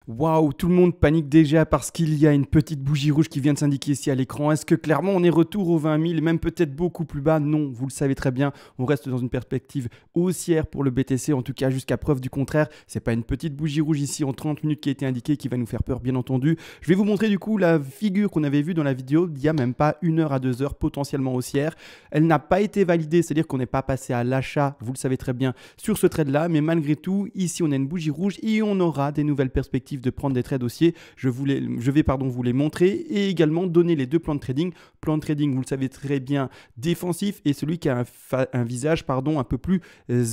Waouh, tout le monde panique déjà parce qu'il y a une petite bougie rouge qui vient de s'indiquer ici à l'écran. Est-ce que clairement on est retour aux 20 000, même peut-être beaucoup plus bas? Non, vous le savez très bien, on reste dans une perspective haussière pour le BTC, en tout cas jusqu'à preuve du contraire. C'est pas une petite bougie rouge ici en 30 minutes qui a été indiquée qui va nous faire peur, bien entendu. Je vais vous montrer du coup la figure qu'on avait vue dans la vidéo d'il y a même pas 1 heure à 2 heures, potentiellement haussière. Elle n'a pas été validée, c'est-à-dire qu'on n'est pas passé à l'achat, vous le savez très bien, sur ce trade-là, mais malgré tout, ici on a une bougie rouge et on aura des nouvelles perspectives de prendre des trades haussiers. Je vais vous les montrer et également donner les deux plans de trading. Plan de trading, vous le savez très bien, défensif, et celui qui a un visage un peu plus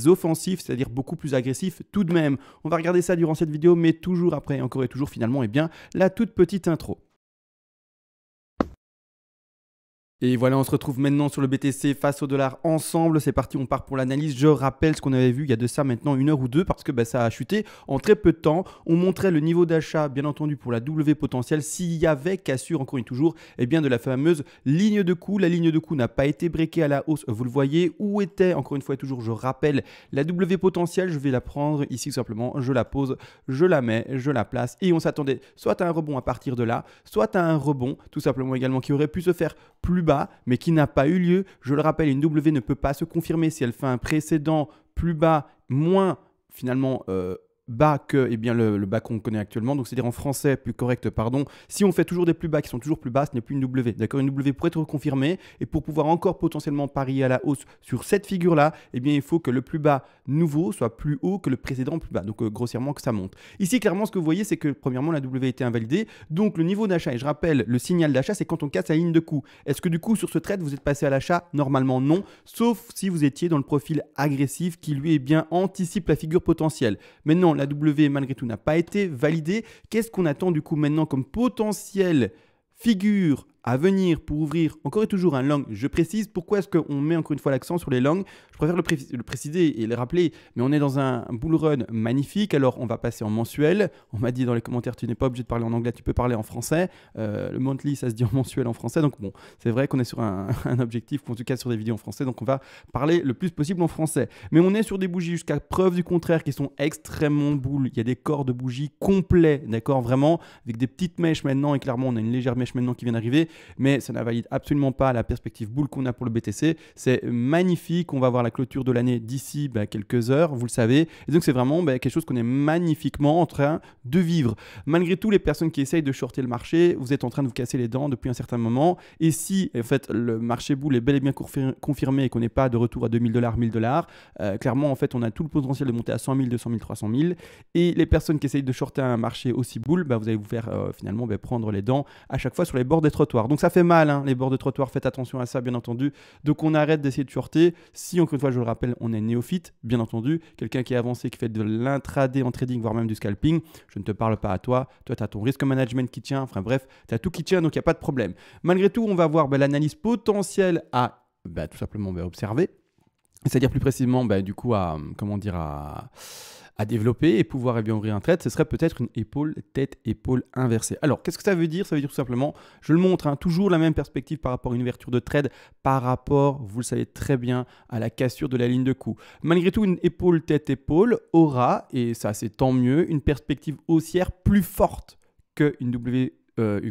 offensif, c'est-à-dire beaucoup plus agressif tout de même. On va regarder ça durant cette vidéo, mais toujours après, encore et toujours finalement, la toute petite intro. Et voilà, on se retrouve maintenant sur le BTC face au dollar ensemble. C'est parti, on part pour l'analyse. Je rappelle ce qu'on avait vu il y a de ça maintenant 1 heure ou 2 parce que ça a chuté en très peu de temps. On montrait le niveau d'achat, bien entendu, pour la W potentielle s'il y avait cassure, encore et toujours, de la fameuse ligne de coup. La ligne de coup n'a pas été breakée à la hausse, vous le voyez. Où était, encore une fois et toujours, je rappelle, la W potentielle? Je vais la prendre ici simplement, je la pose, je la mets, je la place et on s'attendait soit à un rebond à partir de là, soit à un rebond tout simplement également qui aurait pu se faire plus bas, mais qui n'a pas eu lieu. Je le rappelle, une W ne peut pas se confirmer si elle fait un précédent plus bas, moins finalement bas que le bas qu'on connaît actuellement, donc c'est-à-dire en français plus correct, pardon. Si on fait toujours des plus bas qui sont toujours plus bas, ce n'est plus une W, d'accord? Une W pourrait être confirmée, et pour pouvoir encore potentiellement parier à la hausse sur cette figure-là, il faut que le plus bas nouveau soit plus haut que le précédent plus bas, donc grossièrement que ça monte. Ici, clairement, ce que vous voyez, c'est que premièrement, la W a été invalidée, donc le niveau d'achat, et je rappelle, le signal d'achat, c'est quand on casse la ligne de coup. Est-ce que du coup, sur ce trade, vous êtes passé à l'achat? Normalement, non, sauf si vous étiez dans le profil agressif qui, lui, anticipe la figure potentielle. Maintenant, la W, malgré tout, n'a pas été validée. Qu'est-ce qu'on attend du coup maintenant comme potentielle figure à venir pour ouvrir encore et toujours un long? Je précise, pourquoi est-ce qu'on met encore une fois l'accent sur les longs? Je préfère le préciser et le rappeler, mais on est dans un bull run magnifique. Alors on va passer en mensuel. On m'a dit dans les commentaires, tu n'es pas obligé de parler en anglais, tu peux parler en français. Le monthly, ça se dit en mensuel en français. Donc bon, c'est vrai qu'on est sur un objectif, ou en tout cas sur des vidéos en français, donc on va parler le plus possible en français. Mais on est sur des bougies jusqu'à preuve du contraire qui sont extrêmement bull. Il y a des corps de bougies complets, d'accord, vraiment, avec des petites mèches maintenant, et clairement on a une légère mèche maintenant qui vient d'arriver. Mais ça n'invalide absolument pas la perspective bull qu'on a pour le BTC. C'est magnifique. On va voir la clôture de l'année d'ici quelques heures, vous le savez. Et donc, c'est vraiment quelque chose qu'on est magnifiquement en train de vivre. Malgré tout, les personnes qui essayent de shorter le marché, vous êtes en train de vous casser les dents depuis un certain moment. Et si, en fait, le marché bull est bel et bien confirmé et qu'on n'est pas de retour à 2000 $, 1000 $, clairement, en fait, on a tout le potentiel de monter à 100 000, 200 000, 300 000. Et les personnes qui essayent de shorter un marché aussi bull, vous allez vous faire finalement prendre les dents à chaque fois sur les bords des trottoirs. Donc ça fait mal, hein, les bords de trottoir, faites attention à ça, bien entendu. Donc on arrête d'essayer de shorter. Si, encore une fois, je le rappelle, on est néophyte, bien entendu, quelqu'un qui est avancé, qui fait de l'intraday en trading, voire même du scalping, je ne te parle pas à toi. Toi, tu as ton risque management qui tient, enfin bref, tu as tout qui tient, donc il n'y a pas de problème. Malgré tout, on va voir l'analyse potentielle à tout simplement observer. C'est-à-dire plus précisément, du coup, à développer et pouvoir ouvrir un trade, ce serait peut-être une épaule, tête, épaule inversée. Alors, qu'est-ce que ça veut dire? Ça veut dire tout simplement, je le montre, toujours la même perspective par rapport à une ouverture de trade, par rapport, vous le savez très bien, à la cassure de la ligne de coup. Malgré tout, une épaule, tête, épaule aura, et ça c'est tant mieux, une perspective haussière plus forte qu'une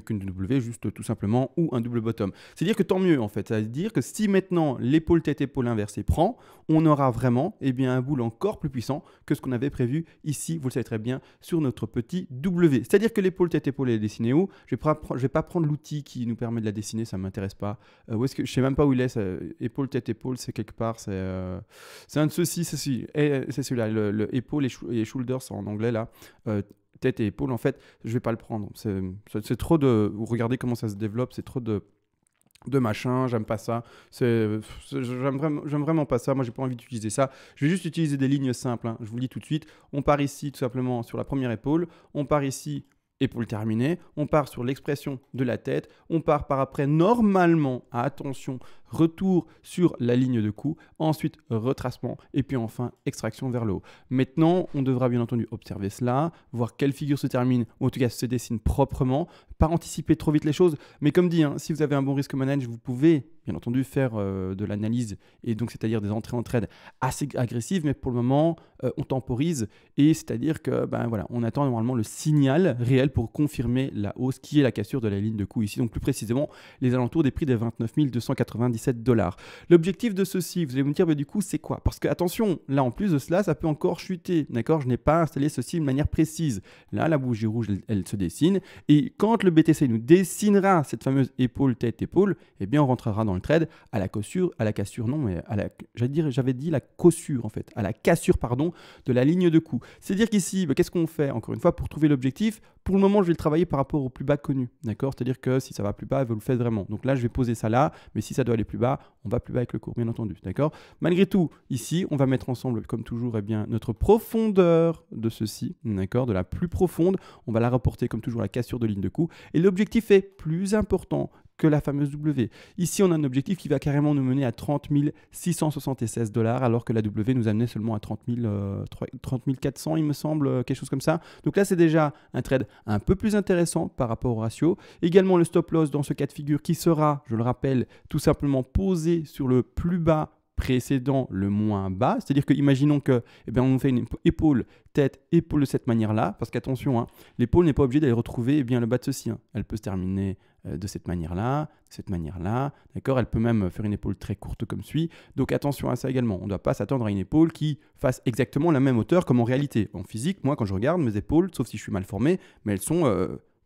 qu'une W juste tout simplement, ou un double bottom. C'est-à-dire que tant mieux en fait, c'est-à-dire que si maintenant l'épaule tête épaule inversée prend, on aura vraiment un bull encore plus puissant que ce qu'on avait prévu ici, vous le savez très bien, sur notre petit W. C'est-à-dire que l'épaule tête épaule est dessinée où? Je vais pas prendre l'outil qui nous permet de la dessiner, ça ne m'intéresse pas. Où est-ce que je sais même pas où il est, épaule tête épaule, c'est quelque part, c'est un de ceux-ci, c'est celui-là, le épaule et shoulders en anglais là. Tête et épaule, en fait, je vais pas le prendre. C'est trop de... Regardez comment ça se développe, c'est trop de machin, j'aime pas ça. J'aime vraiment pas ça. Moi, j'ai pas envie d'utiliser ça. Je vais juste utiliser des lignes simples, hein. Je vous le dis tout de suite. On part ici, tout simplement, sur la première épaule. On part ici, épaule terminée, on part sur l'expression de la tête, on part par après normalement, attention, retour sur la ligne de coup, ensuite retracement et puis enfin extraction vers le haut. Maintenant, on devra bien entendu observer cela, voir quelle figure se termine ou en tout cas se dessine proprement, pas anticiper trop vite les choses, mais comme dit, hein, si vous avez un bon risque management, vous pouvez bien entendu, faire de l'analyse et donc c'est-à-dire des entrées en trade assez agressives, mais pour le moment, on temporise et c'est-à-dire que ben, voilà, on attend normalement le signal réel pour confirmer la hausse qui est la cassure de la ligne de coût ici, donc plus précisément les alentours des prix des 29 297 $. L'objectif de ceci, vous allez me dire, bah, du coup, c'est quoi? Parce que attention, là en plus de cela, ça peut encore chuter, d'accord? Je n'ai pas installé ceci de manière précise. Là, la bougie rouge, elle se dessine et quand le BTC nous dessinera cette fameuse épaule, tête, épaule, eh bien on rentrera dans le trade à la cassure, non, mais j'avais dit la cassure en fait, à la cassure, pardon, de la ligne de coût. C'est-à-dire qu'ici, bah, qu'est-ce qu'on fait? Encore une fois, pour trouver l'objectif, pour le moment, je vais le travailler par rapport au plus bas connu, d'accord? C'est-à-dire que si ça va plus bas, vous le faites vraiment. Donc là, je vais poser ça là, mais si ça doit aller plus bas, on va plus bas avec le cours, bien entendu, d'accord? Malgré tout, ici, on va mettre ensemble, comme toujours, eh bien, notre profondeur de ceci, d'accord? De la plus profonde, on va la rapporter comme toujours à la cassure de ligne de coût. Et l'objectif est plus important que la fameuse W. Ici, on a un objectif qui va carrément nous mener à 30 676 $, alors que la W nous amenait seulement à 30 400, il me semble, quelque chose comme ça. Donc là, c'est déjà un trade un peu plus intéressant par rapport au ratio. Également, le stop loss dans ce cas de figure qui sera, je le rappelle, tout simplement posé sur le plus bas précédent le moins bas, c'est-à-dire que imaginons que on nous fait une épaule, tête, épaule de cette manière-là, parce qu'attention, hein, l'épaule n'est pas obligée d'aller retrouver le bas de ceci. Hein. Elle peut se terminer de cette manière-là, d'accord? Elle peut même faire une épaule très courte comme suit. Donc attention à ça également. On ne doit pas s'attendre à une épaule qui fasse exactement la même hauteur comme en réalité. En physique, moi, quand je regarde mes épaules, sauf si je suis mal formé, mais elles sont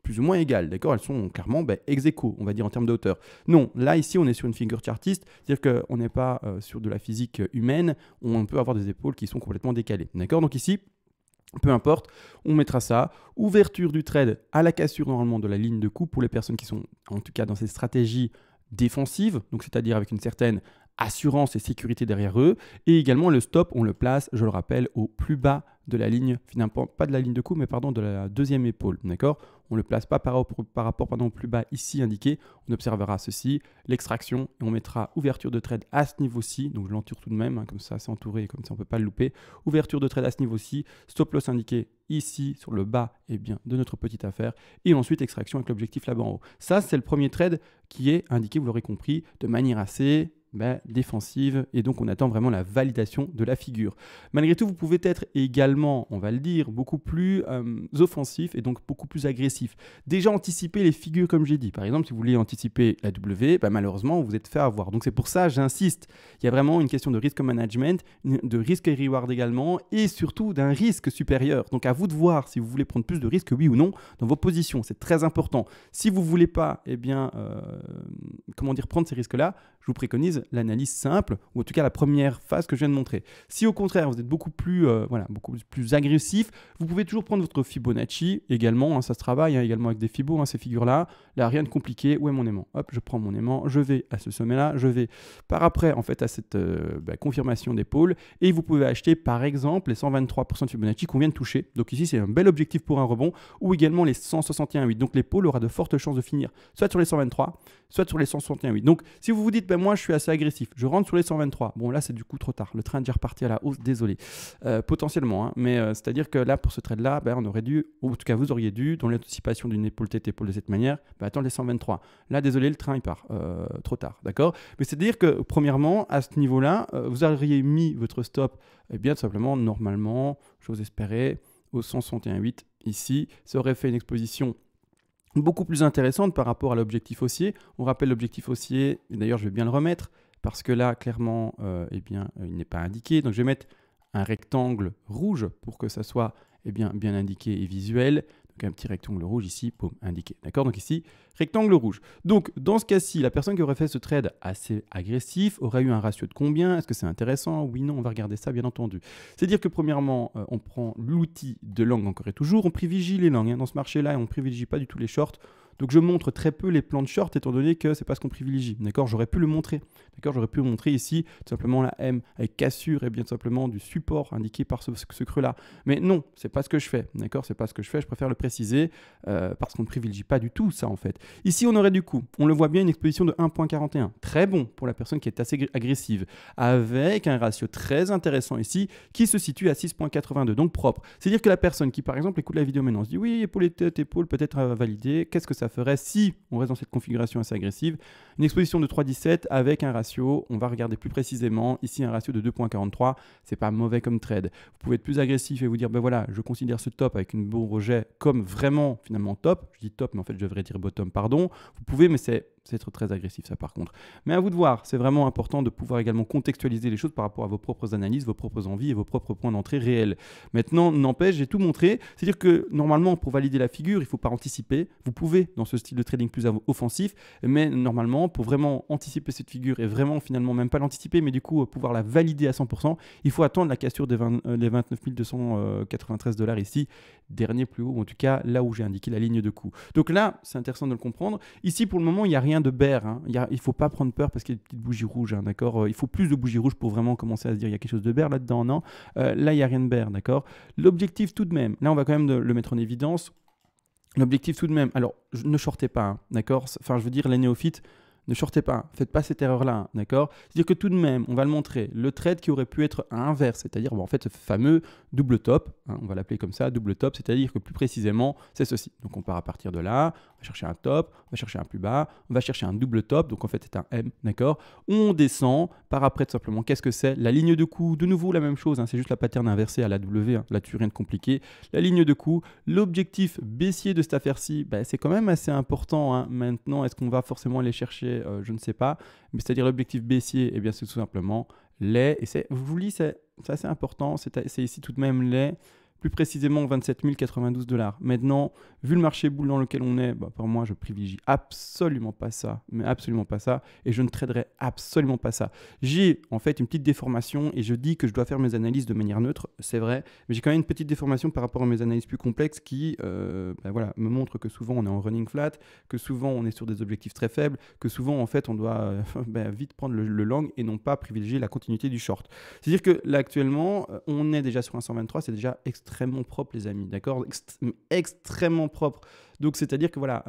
plus ou moins égales, d'accord? Elles sont clairement ex aequo, on va dire en termes de hauteur. Non, là ici on est sur une figure chartiste, c'est-à-dire qu'on n'est pas sur de la physique humaine, on peut avoir des épaules qui sont complètement décalées, d'accord? Donc ici, peu importe, on mettra ça. Ouverture du trade à la cassure normalement de la ligne de coût pour les personnes qui sont en tout cas dans ces stratégies défensives, donc c'est-à-dire avec une certaine assurance et sécurité derrière eux. Et également le stop, on le place, je le rappelle, au plus bas de la ligne, finalement pas de la ligne de coût, mais pardon, de la deuxième épaule, d'accord? On ne le place pas par rapport au plus bas ici indiqué. On observera ceci, l'extraction, et on mettra ouverture de trade à ce niveau-ci. Donc je l'entoure tout de même, hein, comme ça c'est entouré, comme ça on ne peut pas le louper. Ouverture de trade à ce niveau-ci, stop loss indiqué ici sur le bas de notre petite affaire. Et ensuite extraction avec l'objectif là-bas en haut. Ça c'est le premier trade qui est indiqué, vous l'aurez compris, de manière assez défensive, et donc on attend vraiment la validation de la figure. Malgré tout, vous pouvez être également, on va le dire, beaucoup plus offensif et donc beaucoup plus agressif. Déjà anticiper les figures comme j'ai dit. Par exemple, si vous voulez anticiper la W, malheureusement, vous êtes fait avoir. Donc c'est pour ça, j'insiste, il y a vraiment une question de risque management, de risque et reward également, et surtout d'un risque supérieur. Donc à vous de voir si vous voulez prendre plus de risques, oui ou non, dans vos positions. C'est très important. Si vous ne voulez pas, prendre ces risques-là, je vous préconise l'analyse simple, ou en tout cas la première phase que je viens de montrer. Si au contraire, vous êtes beaucoup plus agressif, vous pouvez toujours prendre votre Fibonacci également, hein, ça se travaille également avec des Fibos, hein, ces figures-là. Là, rien de compliqué. Où est mon aimant? Hop, je prends mon aimant, je vais à ce sommet-là, je vais par après en fait à cette confirmation d'épaule, et vous pouvez acheter par exemple les 123% de Fibonacci qu'on vient de toucher. Donc ici, c'est un bel objectif pour un rebond, ou également les 161,8. Donc l'épaule aura de fortes chances de finir soit sur les 123, soit sur les 161,8. Donc si vous vous dites, moi je suis assez agressif, je rentre sur les 123. Bon, là, c'est du coup trop tard. Le train est déjà reparti à la hausse, désolé. Potentiellement, hein, mais c'est-à-dire que là, pour ce trade-là, on aurait dû, ou en tout cas, vous auriez dû, dans l'anticipation d'une épaule tête épaule de cette manière, attendre les 123. Là, désolé, le train, il part. Trop tard, d'accord? Mais c'est-à-dire que, premièrement, à ce niveau-là, vous auriez mis votre stop, tout simplement, normalement, j'ose espérer, au 161,8 ici. Ça aurait fait une exposition beaucoup plus intéressante par rapport à l'objectif haussier. On rappelle l'objectif haussier, et d'ailleurs, je vais bien le remettre, parce que là, clairement, il n'est pas indiqué. Donc, je vais mettre un rectangle rouge pour que ça soit bien indiqué et visuel. Donc, un petit rectangle rouge ici, boum, indiqué. D'accord? Donc ici, rectangle rouge. Donc, dans ce cas-ci, la personne qui aurait fait ce trade assez agressif aurait eu un ratio de combien? Est-ce que c'est intéressant? Oui, non, on va regarder ça, bien entendu. C'est-à-dire que, premièrement, on prend l'outil de langue encore et toujours. On privilégie les langues, hein, dans ce marché-là, et on ne privilégie pas du tout les shorts. Donc, je montre très peu les plans de short étant donné que c'est pas ce qu'on privilégie. D'accord? J'aurais pu le montrer. D'accord? J'aurais pu montrer ici tout simplement la M avec cassure et bien simplement du support indiqué par ce creux-là. Mais non, c'est pas ce que je fais. D'accord? C'est pas ce que je fais. Je préfère le préciser parce qu'on ne privilégie pas du tout ça en fait. Ici, on aurait du coup, on le voit bien, une exposition de 1,41. Très bon pour la personne qui est assez agressive avec un ratio très intéressant ici qui se situe à 6,82. Donc propre. C'est-à-dire que la personne qui par exemple écoute la vidéo maintenant se dit oui, épaule et tête, épaule peut-être validé. Qu'est-ce que ça ferait, si on reste dans cette configuration assez agressive, une exposition de 3,17 avec un ratio, on va regarder plus précisément, ici un ratio de 2,43, c'est pas mauvais comme trade. Vous pouvez être plus agressif et vous dire, ben voilà, je considère ce top avec une bon rejet comme vraiment finalement top. Je dis top, mais en fait je devrais dire bottom, pardon. Vous pouvez, mais c'est être très agressif ça par contre. Mais à vous de voir, c'est vraiment important de pouvoir également contextualiser les choses par rapport à vos propres analyses, vos propres envies et vos propres points d'entrée réels. Maintenant, n'empêche, j'ai tout montré. C'est-à-dire que normalement, pour valider la figure, il ne faut pas anticiper. Vous pouvez, dans ce style de trading plus offensif, mais normalement, pour vraiment anticiper cette figure et vraiment finalement même pas l'anticiper, mais du coup pouvoir la valider à 100%, il faut attendre la cassure des les 29 293 $ ici, dernier plus haut, ou en tout cas là où j'ai indiqué la ligne de coup. Donc là, c'est intéressant de le comprendre. Ici, pour le moment, il n'y a rien de bear. Hein. Il ne faut pas prendre peur parce qu'il y a des petites bougies rouges, hein, d'accord. Il faut plus de bougies rouges pour vraiment commencer à se dire il y a quelque chose de bear là-dedans, non. Là, il n'y a rien de bear, d'accord. L'objectif tout de même, là, on va quand même le mettre en évidence. L'objectif tout de même, alors, ne shortez pas, hein, d'accord. Enfin, je veux dire, les néophytes, ne shortez pas, faites pas cette erreur-là, hein, d'accord. C'est-à-dire que tout de même, on va le montrer, le trade qui aurait pu être à inverse, c'est-à-dire en fait ce fameux double top, hein, on va l'appeler comme ça, double top, c'est-à-dire que plus précisément, c'est ceci. Donc on part à partir de là, on va chercher un top, on va chercher un plus bas, on va chercher un double top, donc en fait c'est un M, d'accord. On descend, par après tout simplement, qu'est-ce que c'est? La ligne de coup, de nouveau la même chose, hein, c'est juste la pattern inversée à la W, hein, là-dessus rien de compliqué. La ligne de coup, l'objectif baissier de cette affaire-ci, bah, c'est quand même assez important, hein. Maintenant, est-ce qu'on va forcément aller chercher je ne sais pas, mais c'est-à-dire l'objectif baissier, eh bien c'est tout simplement les, et vous vous lisez, c'est assez important, c'est ici tout de même les, plus précisément 27 092 $. Maintenant, vu le marché boule dans lequel on est, bah, pour moi, je privilégie absolument pas ça, mais absolument pas ça, et je ne traderai absolument pas ça. J'ai en fait une petite déformation, et je dis que je dois faire mes analyses de manière neutre, c'est vrai, mais j'ai quand même une petite déformation par rapport à mes analyses plus complexes qui bah, voilà, me montrent que souvent on est en running flat, que souvent on est sur des objectifs très faibles, que souvent en fait on doit bah, vite prendre le long et non pas privilégier la continuité du short. C'est-à-dire que là actuellement, on est déjà sur un 123, c'est déjà extrêmement propre les amis, d'accord, extrêmement propre. Donc c'est-à-dire que voilà,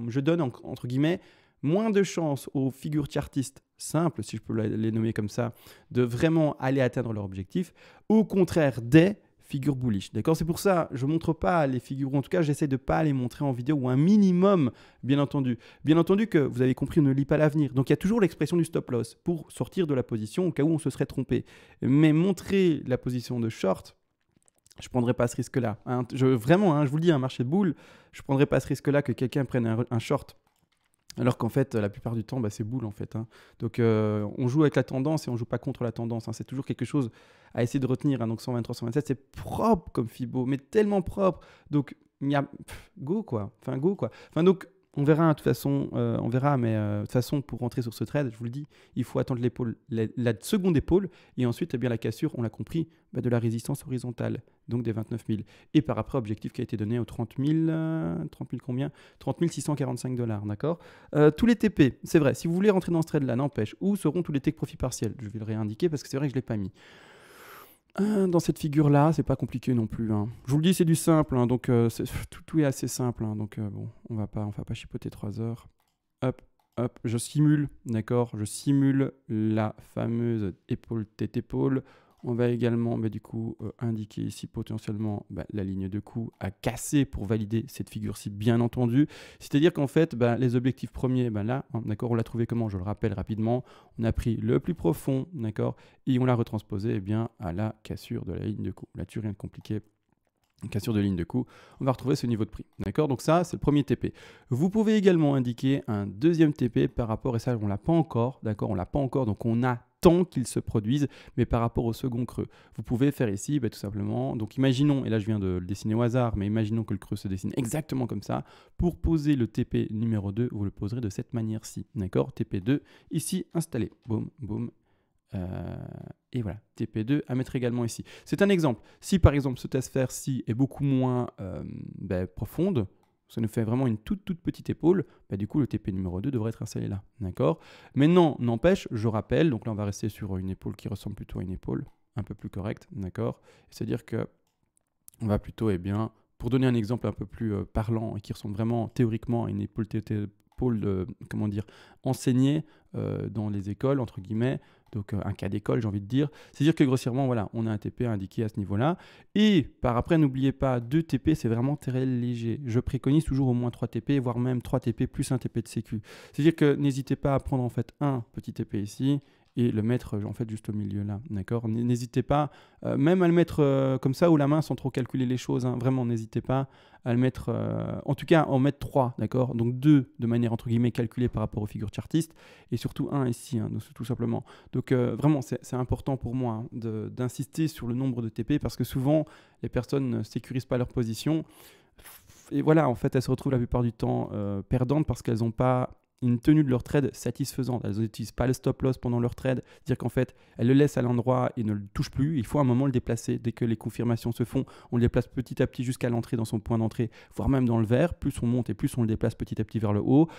je donne entre guillemets moins de chance aux figures chartistes simples, si je peux les nommer comme ça, de vraiment aller atteindre leur objectif, au contraire des figures bullish, d'accord. C'est pour ça je montre pas les figures, ou en tout cas j'essaie de pas les montrer en vidéo, ou un minimum, bien entendu que vous avez compris, on ne lit pas l'avenir, donc il y a toujours l'expression du stop loss pour sortir de la position au cas où on se serait trompé, mais montrer la position de short, je ne prendrais pas ce risque-là. Hein. Vraiment, hein, je vous le dis, un marché de boule, je ne prendrais pas ce risque-là que quelqu'un prenne un short. Alors qu'en fait, la plupart du temps, bah, c'est boule en fait. Hein. Donc, on joue avec la tendance et on ne joue pas contre la tendance. Hein. C'est toujours quelque chose à essayer de retenir. Hein. Donc, 123, 127, c'est propre comme Fibo, mais tellement propre. Donc, il y a go quoi. Enfin, go quoi. Enfin, donc, on verra, de toute façon, on verra, mais de toute façon, pour rentrer sur ce trade, je vous le dis, il faut attendre l'épaule, la seconde épaule, et ensuite, eh bien, la cassure, on l'a compris, bah, de la résistance horizontale, donc des 29 000. Et par après, objectif qui a été donné aux 30 000 combien 30 645 $, d'accord. Tous les TP, c'est vrai, si vous voulez rentrer dans ce trade-là, n'empêche, où seront tous les take profits partiels? Je vais le réindiquer parce que c'est vrai que je ne l'ai pas mis. Dans cette figure-là, c'est pas compliqué non plus. Hein. Je vous le dis, c'est du simple, hein, donc tout est assez simple. Hein, donc bon, on va pas chipoter 3 heures. Hop, hop, je simule, d'accord. Je simule la fameuse épaule tête épaule. On va également du coup indiquer ici potentiellement la ligne de coup à casser pour valider cette figure-ci, bien entendu. C'est-à-dire qu'en fait, les objectifs premiers, là, hein, d'accord, on l'a trouvé comment? Je le rappelle rapidement. On a pris le plus profond, d'accord, et on l'a retransposé bien à la cassure de la ligne de coup. Là-dessus, rien de compliqué. Une cassure de ligne de coup, on va retrouver ce niveau de prix. D'accord. Donc ça, c'est le premier TP. Vous pouvez également indiquer un deuxième TP par rapport, et ça, on ne l'a pas encore, d'accord, on ne l'a pas encore, donc on attend qu'il se produise, mais par rapport au second creux. Vous pouvez faire ici, tout simplement, donc imaginons, et là je viens de le dessiner au hasard, mais imaginons que le creux se dessine exactement comme ça. Pour poser le TP numéro 2, vous le poserez de cette manière-ci, d'accord. TP2, ici, installé. Boum, boum. Et voilà, TP2 à mettre également ici. C'est un exemple. Si par exemple ce test-faire-ci est beaucoup moins profonde, ça nous fait vraiment une toute petite épaule, du coup le TP numéro 2 devrait être installé là. D'accord. Maintenant, n'empêche, je rappelle, donc là on va rester sur une épaule qui ressemble plutôt à une épaule un peu plus correcte. D'accord. C'est-à-dire que on va plutôt, pour donner un exemple un peu plus parlant et qui ressemble vraiment théoriquement à une épaule comment dire, enseignée dans les écoles, entre guillemets, donc un cas d'école, j'ai envie de dire. C'est-à-dire que grossièrement, voilà, on a un TP indiqué à ce niveau-là. Et par après, n'oubliez pas, 2 TP, c'est vraiment très léger. Je préconise toujours au moins 3 TP, voire même 3 TP plus un TP de sécu. C'est-à-dire que n'hésitez pas à prendre en fait un petit TP ici et le mettre en fait juste au milieu là, d'accord. N'hésitez pas, même à le mettre comme ça ou la main sans trop calculer les choses, hein. Vraiment, n'hésitez pas à le mettre, en tout cas en mettre 3, d'accord. Donc 2 de manière entre guillemets calculée par rapport aux figures chartistes et surtout un ici, hein, tout simplement. Donc vraiment, c'est important pour moi, hein, d'insister sur le nombre de TP parce que souvent les personnes ne sécurisent pas leur position. Et voilà, en fait, elles se retrouvent la plupart du temps perdantes parce qu'elles n'ont pas une tenue de leur trade satisfaisante. Elles n'utilisent pas le stop loss pendant leur trade, c'est-à-dire qu'en fait, elles le laissent à l'endroit et ne le touchent plus. Il faut à un moment le déplacer. Dès que les confirmations se font, on le déplace petit à petit jusqu'à l'entrée dans son point d'entrée, voire même dans le vert. Plus on monte et plus on le déplace petit à petit vers le haut.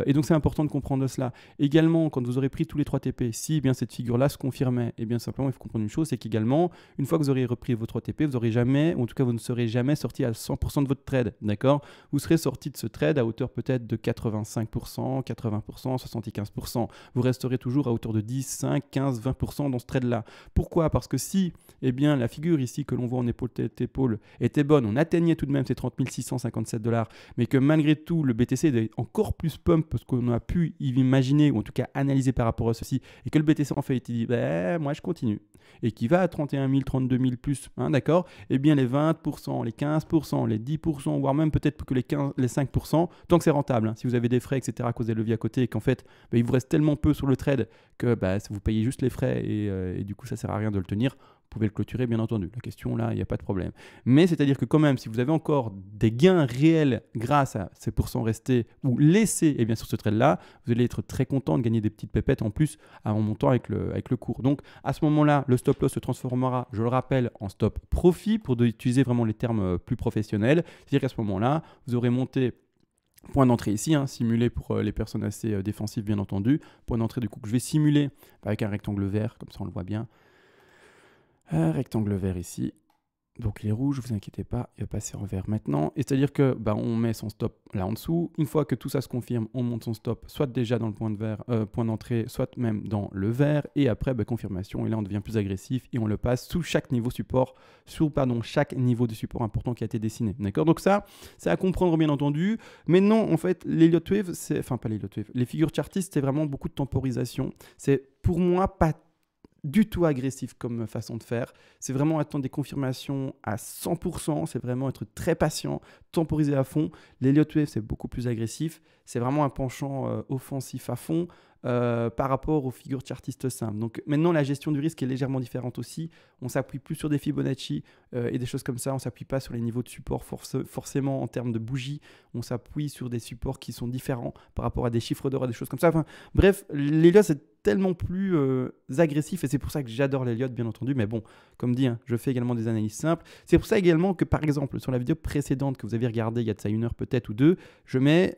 Et donc, c'est important de comprendre cela. Également, quand vous aurez pris tous les 3 TP, si eh bien, cette figure-là se confirmait, et bien simplement, il faut comprendre une chose, c'est qu'également, une fois que vous aurez repris vos 3 TP, vous aurez jamais, ou en tout cas, vous ne serez jamais sorti à 100% de votre trade, d'accord. Vous serez sorti de ce trade à hauteur peut-être de 85%, 80%, 75%. Vous resterez toujours à hauteur de 10, 5, 15, 20% dans ce trade-là. Pourquoi? Parce que si eh bien, la figure ici que l'on voit en épaule-tête-épaule était bonne, on atteignait tout de même ces 30 657 $, mais que malgré tout, le BTC est encore plus pump parce qu'on a pu y imaginer, ou en tout cas analyser par rapport à ceci, et que le BTC en fait il dit ben, moi je continue, et qui va à 31 000, 32 000 plus, hein, d'accord. Eh bien les 20%, les 15%, les 10%, voire même peut-être que les 5%, tant que c'est rentable, hein, si vous avez des frais, etc., à cause des leviers à côté, et qu'en fait, bah, il vous reste tellement peu sur le trade que bah, vous payez juste les frais et du coup, ça sert à rien de le tenir. Vous pouvez le clôturer, bien entendu. La question, là, il n'y a pas de problème. Mais c'est-à-dire que quand même, si vous avez encore des gains réels grâce à ces pourcents restés ou laissés eh bien, sur ce trade-là, vous allez être très content de gagner des petites pépettes en plus en montant avec le cours. Donc, à ce moment-là, le stop loss se transformera, je le rappelle, en stop profit pour utiliser vraiment les termes plus professionnels. C'est-à-dire qu'à ce moment-là, vous aurez monté point d'entrée ici, hein, simulé pour les personnes assez défensives, bien entendu. Point d'entrée, du coup, que je vais simuler avec un rectangle vert, comme ça on le voit bien. Un rectangle vert ici. Donc il est rouge, vous inquiétez pas, il va passer en vert maintenant. Et c'est-à-dire que bah, on met son stop là en dessous. Une fois que tout ça se confirme, on monte son stop soit déjà dans le point d'entrée, soit même dans le vert. Et après, bah, confirmation. Et là, on devient plus agressif et on le passe sous chaque niveau support, chaque niveau de support important qui a été dessiné. D'accord. Donc ça, c'est à comprendre bien entendu. Mais non, en fait, l'Elliott Wave, enfin pas l'Elliott Wave, les figures chartistes, c'est vraiment beaucoup de temporisation. C'est pour moi pas du tout agressif comme façon de faire. C'est vraiment attendre des confirmations à 100%, c'est vraiment être très patient, temporiser à fond. L'Elliott Wave, c'est beaucoup plus agressif. C'est vraiment un penchant offensif à fond par rapport aux figures chartistes simples. Donc maintenant, la gestion du risque est légèrement différente aussi. On s'appuie plus sur des Fibonacci et des choses comme ça. On ne s'appuie pas sur les niveaux de support forcément en termes de bougies. On s'appuie sur des supports qui sont différents par rapport à des chiffres d'or et des choses comme ça. Enfin, bref, l'Elliott, c'est tellement plus agressif et c'est pour ça que j'adore l'Elliott, bien entendu. Mais bon, comme dit, hein, je fais également des analyses simples. C'est pour ça également que, par exemple, sur la vidéo précédente que vous avez regardée il y a de ça 1 heure peut-être ou 2, je mets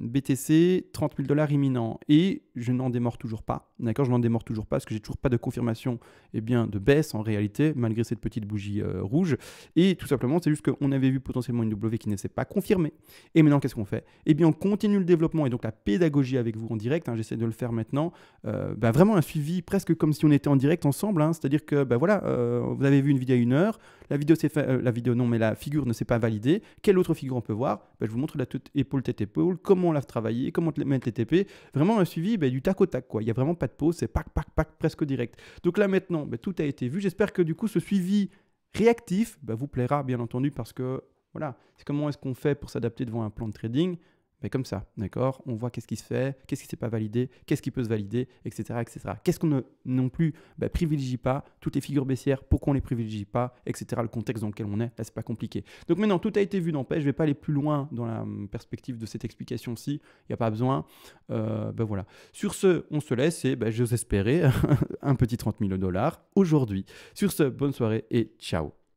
BTC 30 000 $ imminent et je n'en démords toujours pas. D'accord, je n'en démords toujours pas parce que j'ai toujours pas de confirmation de baisse en réalité, malgré cette petite bougie rouge. Et tout simplement, c'est juste qu'on avait vu potentiellement une W qui ne s'est pas confirmée. Et maintenant, qu'est-ce qu'on fait? Eh bien, on continue le développement et donc la pédagogie avec vous en direct. Hein, j'essaie de le faire maintenant. Vraiment un suivi presque comme si on était en direct ensemble. Hein, c'est-à-dire que voilà, vous avez vu une vidéo à 1 heure. La vidéo s'est fait, la figure ne s'est pas validée. Quelle autre figure on peut voir? Je vous montre la épaule tête épaule, comment on l'a travaillé, comment mettre les TP. Vraiment un suivi du tac au tac, quoi. Il n'y a vraiment pas de pause, c'est pac presque direct. Donc là maintenant, tout a été vu. J'espère que du coup ce suivi réactif vous plaira bien entendu parce que voilà, c'est comment est-ce qu'on fait pour s'adapter devant un plan de trading. Comme ça, d'accord. On voit qu'est-ce qui se fait, qu'est-ce qui ne s'est pas validé, qu'est-ce qui peut se valider, etc. etc. Qu'est-ce qu'on ne non plus privilégie pas, toutes les figures baissières, pourquoi on ne les privilégie pas, etc. Le contexte dans lequel on est, là, c'est pas compliqué. Donc maintenant, tout a été vu, n'empêche, je ne vais pas aller plus loin dans la perspective de cette explication-ci, il n'y a pas besoin. Voilà. Sur ce, on se laisse et j'ose espérer un petit 30 000 $ aujourd'hui. Sur ce, bonne soirée et ciao.